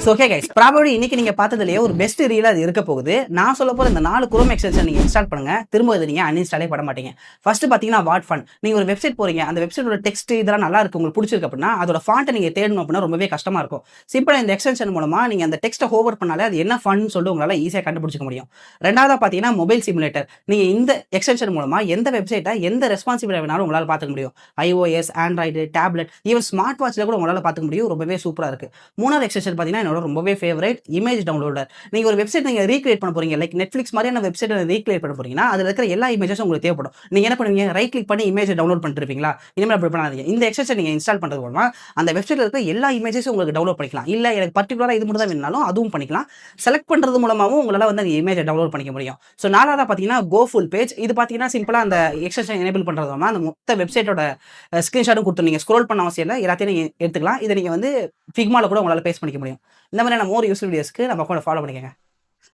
So okay guys, probably இன்னைக்கு நீங்க பார்த்ததுலயே ஒரு பெஸ்ட் ரீலா அது இருக்க போகுது. நான் சொல்ல போற இந்த 4 குரோம் எக்ஸ்டென்ஷன் நீங்க இன்ஸ்டால் பண்ணுங்க. திரும்ப இதை நீங்க அன்இன்ஸ்டாலே பண்ண மாட்டீங்க. ஃபர்ஸ்ட் பாத்தீங்கன்னா வாட் ஃபன். நீங்க ஒரு வெப்சைட் போறீங்க, அந்த வெப்சைட்டோட டெக்ஸ்ட் இதெல்லாம் நல்லா இருக்கு, உங்களுக்கு பிடிச்சிருக்கு அப்படின்னா அதோட ஃபாண்ட்டை நீங்க தேடணும் அப்படின்னா ரொம்பவே கஷ்டமா இருக்கும். சிம்பிளா இந்த எக்ஸ்டென்ஷன் மூலமா நீங்க அந்த டெக்ஸ்ட்டை ஹோவர் பண்ணாலே அது என்ன ஃபன் சொல்லிட்டு உங்களால ஈஸியா கண்டுபிடிச்சிக்க முடியும். ரெண்டாவதா பாத்தீங்கன்னா மொபைல் சிமுலேட்டர். நீங்க இந்த எக்ஸ்டென்ஷன் மூலமா எந்த வெப்சைட்டை எந்த ரெஸ்பான்சிபிலிட்டி வேணாலும் உங்களால பார்த்துக்க முடியும். iOS, android, tablet, even smart வாட்ச்ல கூட உங்களால பார்த்துக்க முடியும். ரொம்பவே சூப்பரா இருக்கு. மூணாவது எக்ஸ்டென்ஷன் பாத்தீங்கன்னா என்னோட ரொம்பவே ஃபேவரட் இமேஜ் டவுன்லோடர். நீங்க ஒரு வெப்சைட் நீங்க ரீக்ரியேட் பண்ண போறீங்க, லைக் நெட்ஃபிளிக்ஸ் மாதிரியான வெப்சைட் ரீக்ரியேட் பண்ண போறீங்கன்னா அதுல இருக்கிற எல்லா இமேஜஸும் உங்களுக்கு தேவைப்படும். நீங்க என்ன பண்ணுவீங்க, ரைட் கிளிக் பண்ணி இமேஜ் டவுன்லோட் பண்ணிட்டு இருப்பீங்களா? இனிமேல் அப்படி பண்ணாதீங்க. இந்த எக்ஸ்டென்ஷன் நீங்க இன்ஸ்டால் பண்றது மூலமா அந்த வெப்சைட்ல இருக்கிற எல்லா இமேஜஸும் உங்களுக்கு டவுன்லோட் பண்ணிக்கலாம். இல்ல எனக்கு பர்டிகுலரா இது மட்டும் தான் வேணும்னாலும் அதுவும் பண்ணிக்கலாம். செலக்ட் பண்றது மூலமாவும் உங்களால வந்து அந்த இமேஜை டவுன்லோட் பண்ணிக்க முடியும். ஸோ நாலாவதா பாத்தீங்கன்னா கோ ஃபுல் பேஜ். இது பாத்தீங்கன்னா சிம்பிளா அந்த எக்ஸ்டென்ஷன் எனேபிள் பண்றது மூலமா அந்த மொத்த வெப்சைட்டோட ஸ்கிரீன்ஷாட்டும் கொடுத்து நீங்க ஸ்க்ரோல் பண்ண அவசியம் இல்லை, எல்லாத்தையும் நீங்க எடுத்துக்கலாம். இதை நீங்க வந்து ஃபிக்மால கூட உங்களால பேஸ்ட் பண்ணிக்க முடியும். இந்த மாதிரியான மோர் யூஸ்ஃபுல் வீடியோஸ்க்கு நம்ம கூட ஃபாலோ பண்ணிக்கங்க.